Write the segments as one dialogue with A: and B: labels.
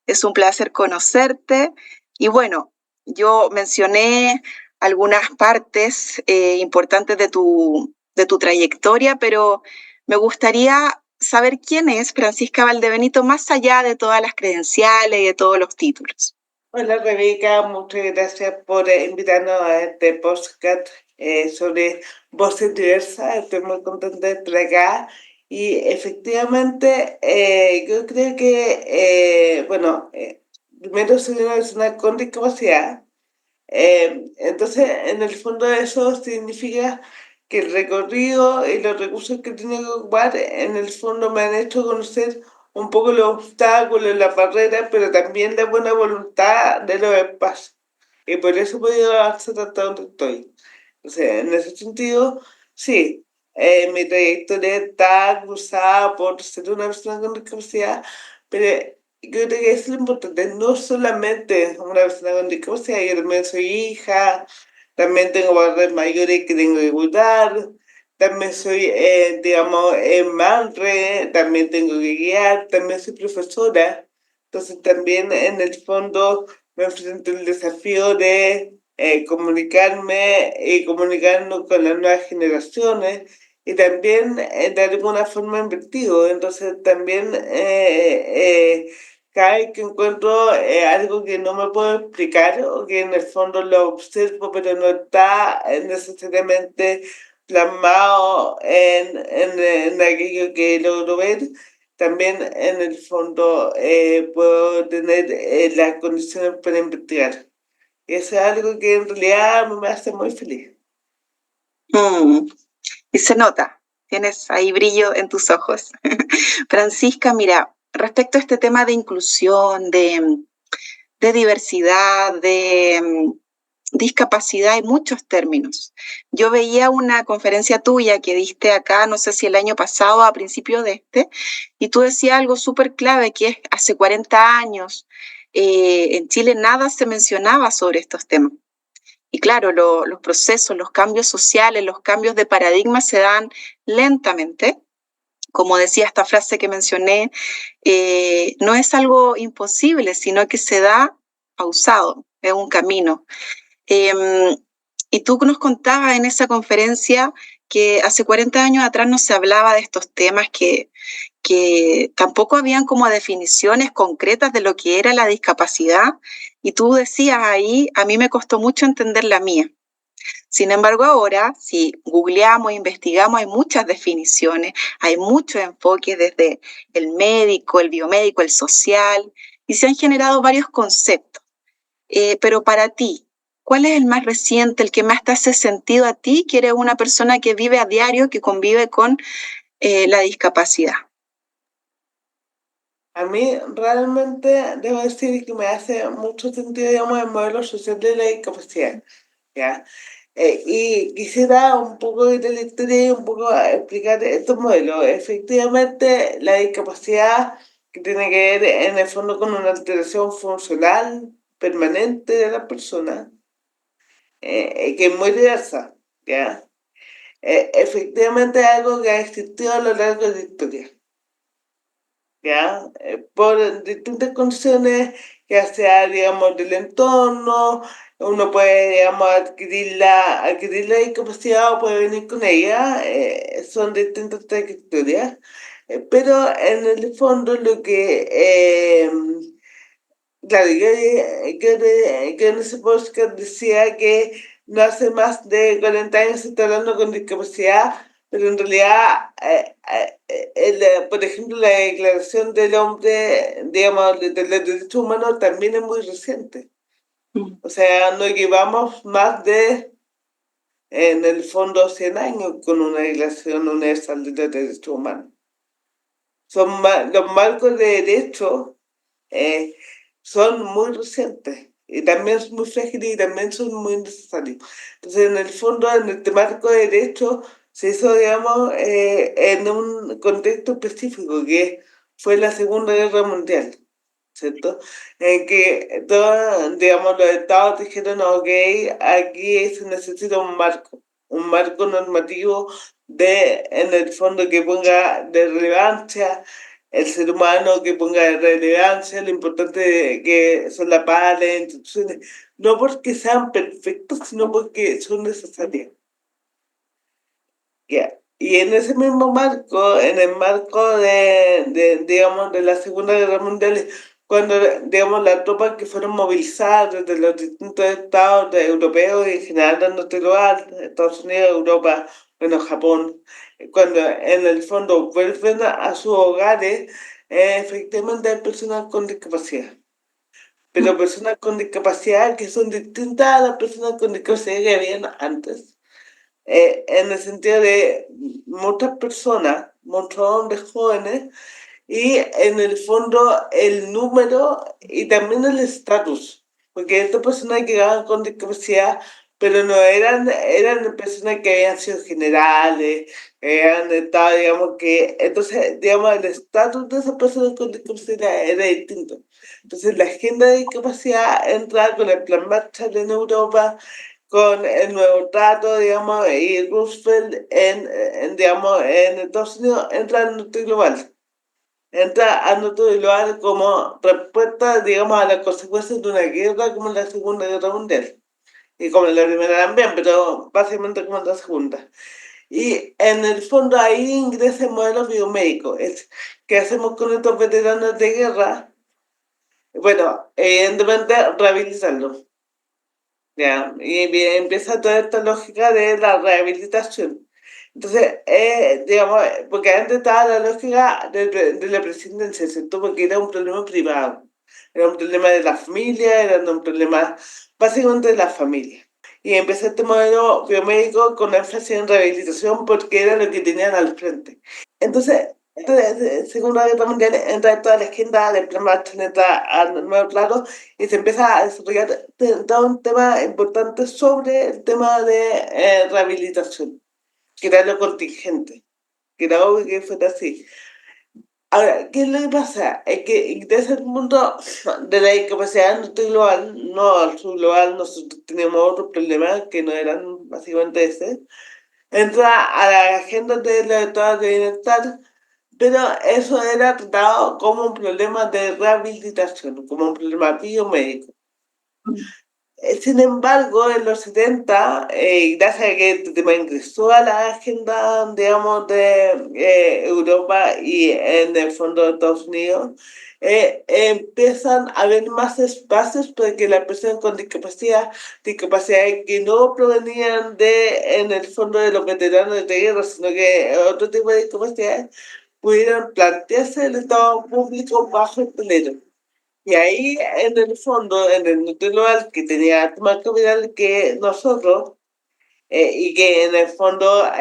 A: Es un placer conocerte. Y bueno, yo mencioné algunas partes importantes de tu trayectoria, pero me gustaría saber quién es Francisca Valdebenito más allá de todas las credenciales y de todos los títulos.
B: Hola Rebeca, muchas gracias por invitarnos a este podcast sobre voces diversas. Estoy muy contenta de estar acá y efectivamente yo creo que, primero soy una persona con discapacidad. Entonces, en el fondo eso significa que el recorrido y los recursos que tengo que ocupar, en el fondo me han hecho conocer un poco los obstáculos, las barreras, pero también la buena voluntad de los espacios. Y por eso he podido avanzar hasta donde estoy. O sea, en ese sentido, sí, mi trayectoria está cruzada por ser una persona con discapacidad, pero yo creo que es lo importante, no solamente una persona con discapacidad, yo también soy hija, también tengo padres mayores que tengo que cuidar, también soy, digamos, madre, también tengo que guiar, también soy profesora, entonces también en el fondo me enfrento al desafío de comunicarme y comunicarnos con las nuevas generaciones y también de alguna forma invertido. Entonces también cada vez que encuentro algo que no me puedo explicar o que en el fondo lo observo pero no está necesariamente plasmado en aquello que logro ver, también en el fondo puedo tener las condiciones para investigar. Y eso es algo que en realidad me hace muy feliz.
A: Mm, y se nota, tienes ahí brillo en tus ojos. Francisca, mira, respecto a este tema de inclusión, de diversidad, discapacidad, hay muchos términos. Yo veía una conferencia tuya que diste acá, no sé si el año pasado, a principio de este, y tú decías algo súper clave, que es hace 40 años, en Chile nada se mencionaba sobre estos temas. Y claro, los procesos, los cambios sociales, los cambios de paradigma se dan lentamente. Como decía esta frase que mencioné, no es algo imposible, sino que se da pausado, es un camino. Eh, y tú nos contabas en esa conferencia que hace 40 años atrás no se hablaba de estos temas, que tampoco habían como definiciones concretas de lo que era la discapacidad. Y tú decías ahí, a mí me costó mucho entender la mía. Sin embargo, ahora, si googleamos, investigamos, hay muchas definiciones, hay muchos enfoques desde el médico, el biomédico, el social, y se han generado varios conceptos. Pero para ti, ¿cuál es el más reciente, el que más te hace sentido a ti, que eres una persona que vive a diario, que convive con la discapacidad?
B: A mí realmente debo decir que me hace mucho sentido, digamos, el modelo social de la discapacidad, ¿ya? Y quisiera un poco de la historia y un poco explicar estos modelos. Efectivamente, la discapacidad que tiene que ver en el fondo con una alteración funcional permanente de la persona, que es muy diversa, ¿ya? Efectivamente es algo que ha existido a lo largo de la historia. ¿Ya? Por distintas condiciones, ya sea, digamos, del entorno, uno puede, digamos, adquirir la discapacidad o puede venir con ella, son distintas trayectorias, pero en el fondo lo que, claro, yo en ese podcast decía que no hace más de 40 años se está hablando con discapacidad, pero en realidad, por ejemplo, la declaración del hombre, digamos, de los derechos humanos también es muy reciente.
A: Mm.
B: O sea, no llevamos más de, en el fondo, 100 años con una declaración universal de los derechos humanos. Los marcos de derecho eh, son muy recientes y también son muy frágiles y también son muy necesarios. Entonces, en el fondo, en este marco de derecho se hizo, digamos, en un contexto específico que fue la Segunda Guerra Mundial, ¿cierto? En que todos, digamos, los estados dijeron, ok, aquí se necesita un marco normativo de, en el fondo, que ponga de relevancia el ser humano, que ponga relevancia, lo importante que son la paz, las instituciones, no porque sean perfectos, sino porque son necesarias. Ya. Y en ese mismo marco, en el marco digamos, de la Segunda Guerra Mundial, cuando, digamos, las tropas que fueron movilizadas desde los distintos estados europeos y en general del norte global, Estados Unidos, Europa, bueno, Japón, cuando en el fondo vuelven a sus hogares, efectivamente hay personas con discapacidad. Pero personas con discapacidad que son distintas a las personas con discapacidad que habían antes, en el sentido de muchas personas, muchos hombres jóvenes, y en el fondo el número y también el estatus, porque estas personas llegaban con discapacidad, pero no eran personas que habían sido generales, habían estado, digamos que, entonces, digamos, el estatus de esas personas con discapacidad era distinto. Entonces, la agenda de discapacidad entra con el Plan Marshall en Europa, con el nuevo trato, digamos, y Roosevelt digamos, en Estados Unidos entra al norte global. Entra al norte global como respuesta, digamos, a las consecuencias de una guerra como la Segunda Guerra Mundial. Y como en la primera también, pero básicamente como en la segunda. Y en el fondo ahí ingresa el modelo biomédico. ¿Qué hacemos con estos veteranos de guerra? Bueno, evidentemente rehabilitarlos. ¿Ya? Y bien, empieza toda esta lógica de la rehabilitación. Entonces, digamos, porque antes estaba la lógica de la presidencia, ¿cierto? Porque era un problema privado, era un problema de la familia, era un problema básicamente de la familia. Y empezó este modelo biomédico con énfasis en rehabilitación porque era lo que tenían al frente. Entonces, según la Guerra Mundial, entra toda la agenda del plan Marshall, entra al nuevo claro y se empieza a desarrollar todo un tema importante sobre el tema de rehabilitación, que era lo contingente, que era obvio que fuera así. Ahora, ¿qué es lo que pasa? Es que desde el mundo de la discapacidad no global, no al subglobal, nosotros teníamos otros problemas que no eran básicamente ese. Entra a la agenda de la estados de bienestar, pero eso era tratado como un problema de rehabilitación, como un problema biomédico. Sin embargo, en los 70, gracias a que este tema ingresó a la agenda, digamos, de Europa y en el fondo de Estados Unidos, empiezan a haber más espacios para que las personas con discapacidades que no provenían en el fondo de los veteranos de guerra, sino que otro tipo de discapacidades, pudieran plantearse el Estado público bajo el telero. Y ahí, en el fondo, en el Nutriloal, que tenía más capital que nosotros, y que en el fondo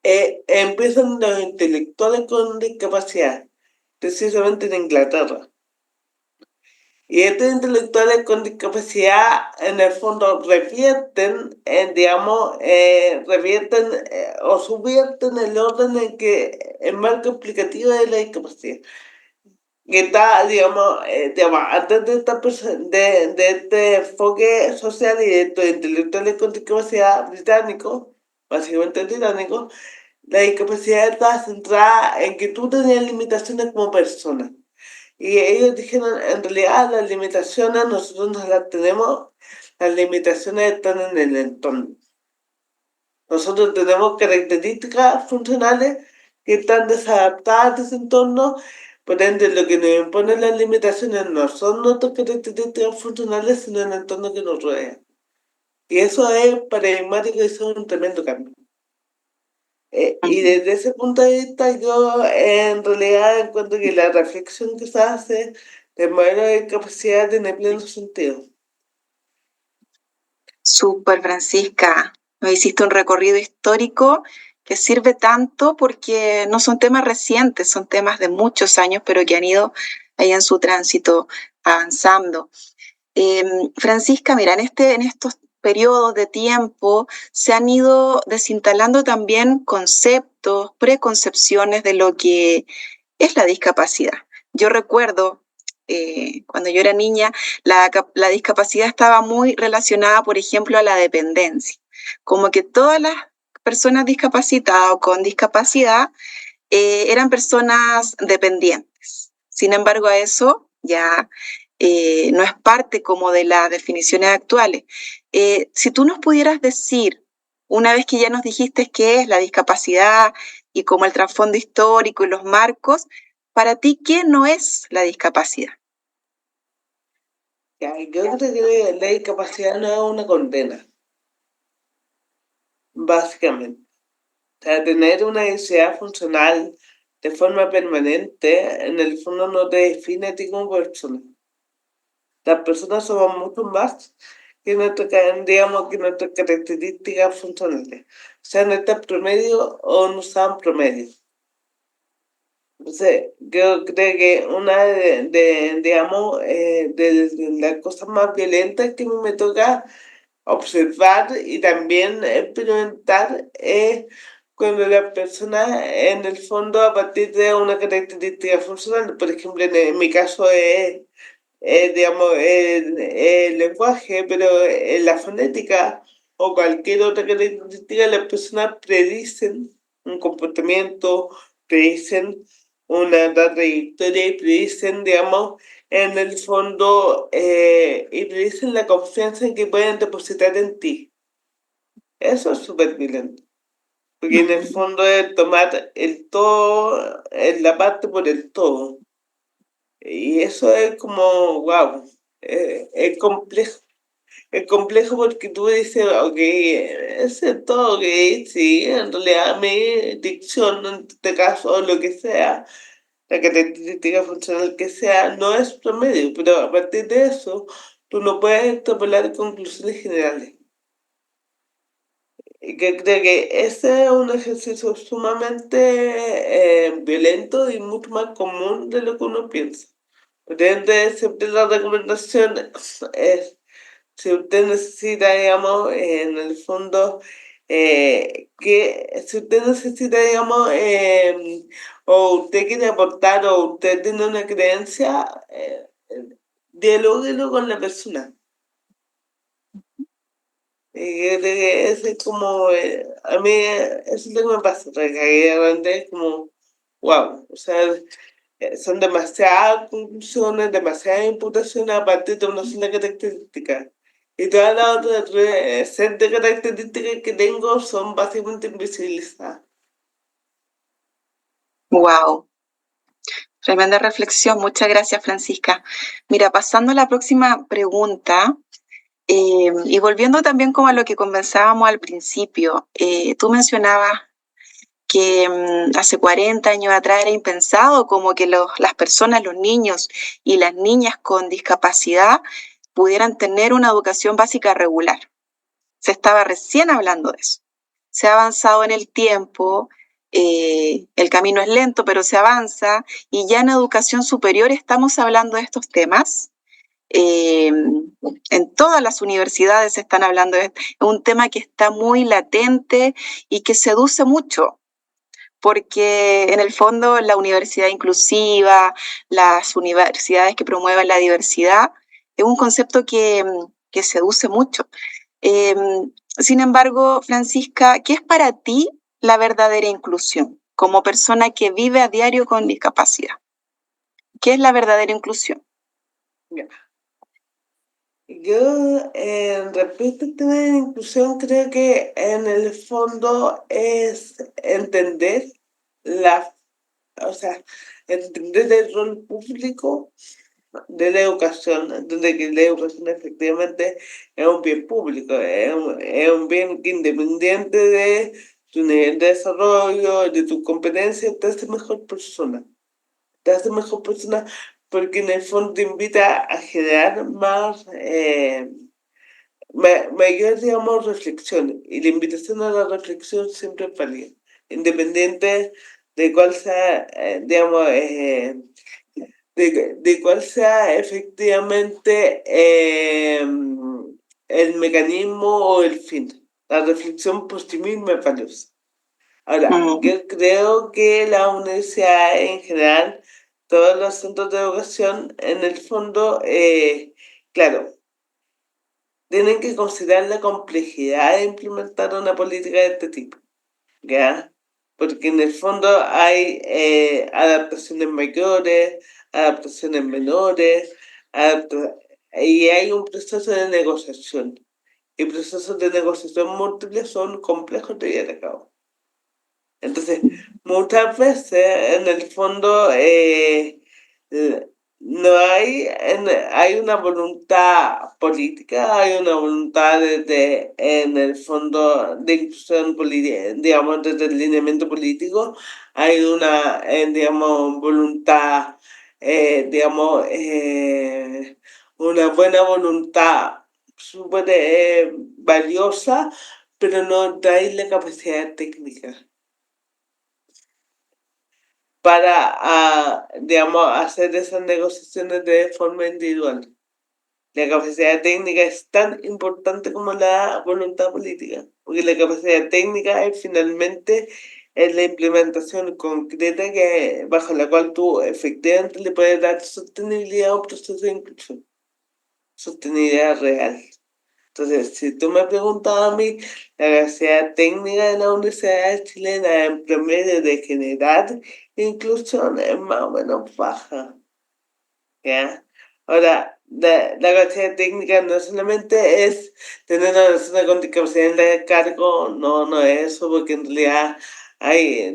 B: empiezan los intelectuales con discapacidad, precisamente en Inglaterra. Y estos intelectuales con discapacidad, en el fondo, revierten, digamos, revierten o subvierten el orden en que el marco explicativo de la discapacidad que está, digamos, antes de, de este enfoque social y de estos intelectuales con discapacidad británicos, básicamente británicos, la discapacidad está centrada en que tú tenías limitaciones como persona. Y ellos dijeron, en realidad las limitaciones nosotros no las tenemos, las limitaciones están en el entorno. Nosotros tenemos características funcionales que están desadaptadas a ese entorno, por ende lo que nos impone las limitaciones no son nuestras características funcionales, sino el entorno que nos rodea. Y eso es paradigmático y eso es un tremendo cambio. Y desde ese punto de vista yo en realidad encuentro que la reflexión que se hace del modelo de discapacidad tiene pleno sentido.
A: Súper, Francisca. Nos hiciste un recorrido histórico que sirve tanto porque no son temas recientes, son temas de muchos años, pero que han ido ahí en su tránsito avanzando. Francisca, mira, en estos periodos de tiempo se han ido desinstalando también conceptos, preconcepciones de lo que es la discapacidad. Yo recuerdo, cuando yo era niña, la discapacidad estaba muy relacionada, por ejemplo, a la dependencia. Como que todas las personas discapacitadas o con discapacidad eran personas dependientes. Sin embargo, a eso ya no es parte como de las definiciones actuales. Si tú nos pudieras decir, una vez que ya nos dijiste qué es la discapacidad y como el trasfondo histórico y los marcos, para ti, ¿qué no es la discapacidad?
B: Ya, yo creo que la discapacidad no es una condena, básicamente. O sea, tener una diversidad funcional de forma permanente, en el fondo no te define a ti como persona. Las personas somos mucho más que digamos, que nuestras características funcionales. O sea, no está promedio o no están promedio. Entonces, yo creo que una digamos, de las cosas más violentas que me toca observar y también experimentar es cuando la persona en el fondo a partir de una característica funcional, por ejemplo en mi caso es digamos el lenguaje, pero en la fonética o cualquier otra característica las personas predicen un comportamiento, predicen una trayectoria y predicen, digamos, en el fondo y predicen la confianza en que pueden depositar en ti. Eso es súper violento, porque en el fondo es tomar el todo, la parte por el todo. Y eso es como, wow, es complejo. Es complejo porque tú dices, ok, ese es todo, ok, sí, en realidad mi dicción, en este caso, o lo que sea, la característica funcional que sea, no es promedio, pero a partir de eso, tú no puedes extrapolar conclusiones generales. Y que creo que ese es un ejercicio sumamente violento y mucho más común de lo que uno piensa. Por ende, siempre la recomendación es, si usted necesita, digamos, en el fondo, que si usted necesita, digamos, o usted quiere aportar o usted tiene una creencia, dialóguelo con la persona. Creo que ese es como, a mí eso es lo que me pasa, que realmente es como, wow, o sea, son demasiadas conclusiones, demasiadas imputaciones a partir de una sola característica. Y todas las otras set de características que tengo son básicamente invisibilizadas.
A: Wow, tremenda reflexión. Muchas gracias, Francisca. Mira, pasando a la próxima pregunta, y volviendo también como a lo que conversábamos al principio, tú mencionabas que hace 40 años atrás era impensado como que las personas, los niños y las niñas con discapacidad pudieran tener una educación básica regular. Se estaba recién hablando de eso. Se ha avanzado en el tiempo, el camino es lento, pero se avanza y ya en educación superior estamos hablando de estos temas. Eh, en todas las universidades se están hablando de esto. Es un tema que está muy latente y que seduce mucho porque en el fondo la universidad inclusiva, las universidades que promueven la diversidad, es un concepto que seduce mucho. Eh, Sin embargo, Francisca, ¿qué es para ti la verdadera inclusión como persona que vive a diario con discapacidad? ¿Qué es la verdadera inclusión?
B: Ya. Yo, respecto al tema de la inclusión, creo que en el fondo es entender la, o sea, entender el rol público de la educación, donde que la educación efectivamente es un bien público, es un bien que independiente de tu nivel de desarrollo, de tu competencia, te hace mejor persona. Te hace mejor persona porque en el fondo te invita a generar más, mayor, digamos, reflexión. Y la invitación a la reflexión siempre es válida, independiente de cuál sea, digamos, de cuál sea efectivamente el mecanismo o el fin. La reflexión por sí misma es valiosa. Ahora,
A: Mm,
B: yo creo que la universidad en general, todos los centros de educación, en el fondo, claro, tienen que considerar la complejidad de implementar una política de este tipo, ¿ya? porque en el fondo hay adaptaciones mayores, adaptaciones menores, y hay un proceso de negociación. Y procesos de negociación múltiples son complejos de llevar a cabo. Entonces, muchas veces, en el fondo, no hay una voluntad política, hay una voluntad en el fondo de inclusión, digamos, desde el lineamiento político, hay una, digamos, voluntad, digamos, una buena voluntad súper valiosa, pero no trae la capacidad técnica para, digamos, hacer esas negociaciones de forma individual. La capacidad técnica es tan importante como la voluntad política, porque la capacidad técnica es finalmente la implementación concreta bajo la cual tú efectivamente le puedes dar sostenibilidad a un proceso de inclusión, sostenibilidad real. Entonces, si tú me preguntas a mí, la capacidad técnica de la Universidad Chilena en promedio de generar inclusión es más o menos baja, ¿ya? Ahora, la capacidad técnica no solamente es tener una persona con discapacidad en el cargo, no es eso, porque en realidad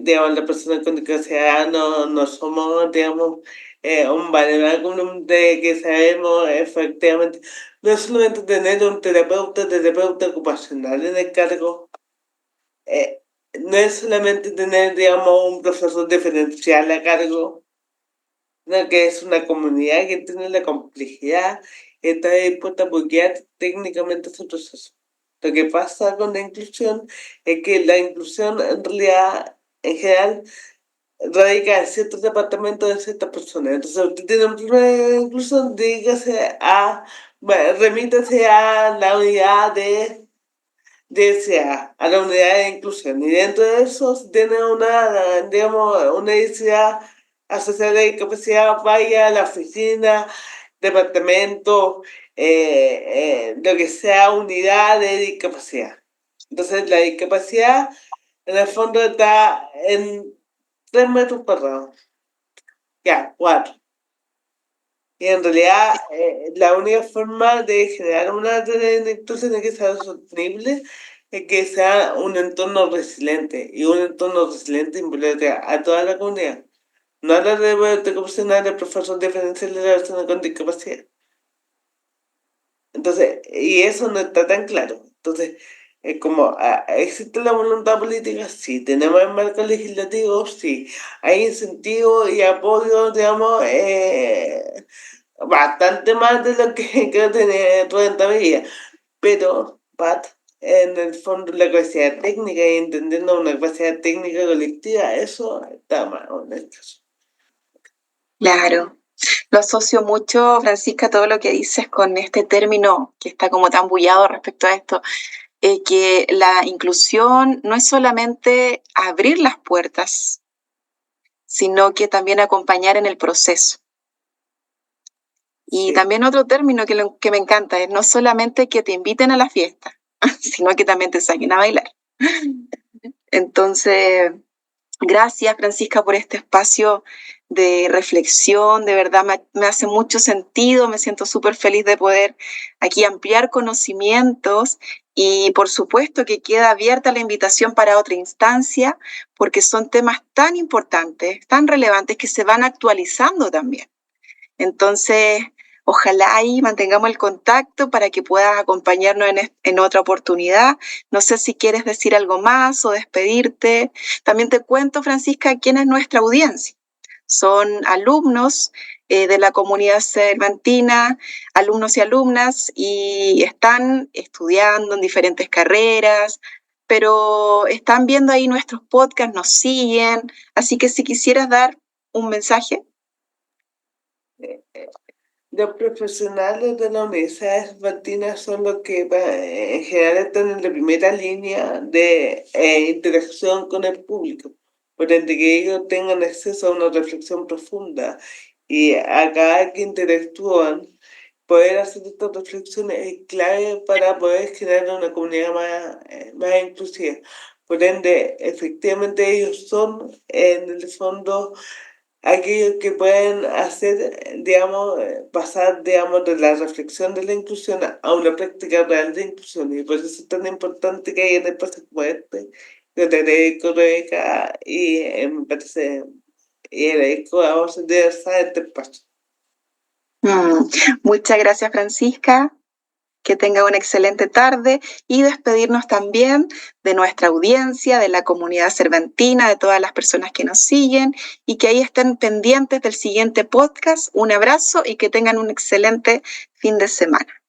B: digamos, las personas con discapacidad no somos, digamos, un valor de que sabemos efectivamente, no es solamente tener un terapeuta ocupacional en el cargo, eh, no es solamente tener, digamos, un profesor diferencial a cargo, que es una comunidad que tiene la complejidad y está dispuesta a apoyar técnicamente ese proceso. Lo que pasa con la inclusión es que la inclusión en realidad, en general, radica en ciertos departamentos de ciertas personas. Entonces, usted tiene un problema de inclusión, bueno, remítase a la unidad a la unidad de inclusión. Y dentro de eso, si tiene digamos, una necesidad asociada de discapacidad, vaya a la oficina, departamento, lo que sea, unidad de discapacidad. Entonces, la discapacidad, en el fondo, está en 3 metros cuadrados. Ya, 4. Y en realidad, la única forma de generar una red de inclusión que sea sostenible es que sea un entorno resiliente. Y un entorno resiliente involucra a toda la comunidad. No a la red de profesionales, profesores diferenciales de la persona con discapacidad. Entonces, y eso no está tan claro. Entonces, como existe la voluntad política, sí, tenemos el marco legislativo, sí, hay incentivos y apoyo, digamos, bastante más de lo que creo tener rentabilidad, pero, en el fondo la capacidad técnica y entendiendo una capacidad técnica colectiva, eso está más honesto.
A: Claro. Lo asocio mucho, Francisca, todo lo que dices con este término que está como tan bullado respecto a esto, que la inclusión no es solamente abrir las puertas, sino que también acompañar en el proceso. Y
B: Sí.
A: también otro término que me encanta es no solamente que te inviten a la fiesta, sino que también te saquen a bailar. Entonces, gracias, Francisca, por este espacio de reflexión. De verdad me hace mucho sentido. Me siento súper feliz de poder aquí ampliar conocimientos y por supuesto que queda abierta la invitación para otra instancia porque son temas tan importantes, tan relevantes que se van actualizando también. Entonces, ojalá ahí mantengamos el contacto para que puedas acompañarnos en otra oportunidad. No sé si quieres decir algo más o despedirte. También te cuento, Francisca, quién es nuestra audiencia. Son alumnos de la comunidad cervantina, alumnos y alumnas, y están estudiando en diferentes carreras, pero están viendo ahí nuestros podcasts, nos siguen. Así que si quisieras dar un mensaje.
B: Los profesionales de la Universidad Cervantina son los que en general están en la primera línea de interacción con el público, por ende que ellos tengan acceso a una reflexión profunda y a cada que interactúan, poder hacer estas reflexiones es clave para poder generar una comunidad más inclusiva. Por ende, efectivamente ellos son, en el fondo, aquellos que pueden hacer, digamos, pasar, digamos, de la reflexión de la inclusión a una práctica real de inclusión. Y por eso es tan importante que haya espacios como este. Yo te agradezco, Rebeca, y me parece, y agradezco a vos de este espacio.
A: Muchas gracias, Francisca. Que tenga una excelente tarde y despedirnos también de nuestra audiencia, de la comunidad cervantina, de todas las personas que nos siguen y que ahí estén pendientes del siguiente podcast. Un abrazo y que tengan un excelente fin de semana.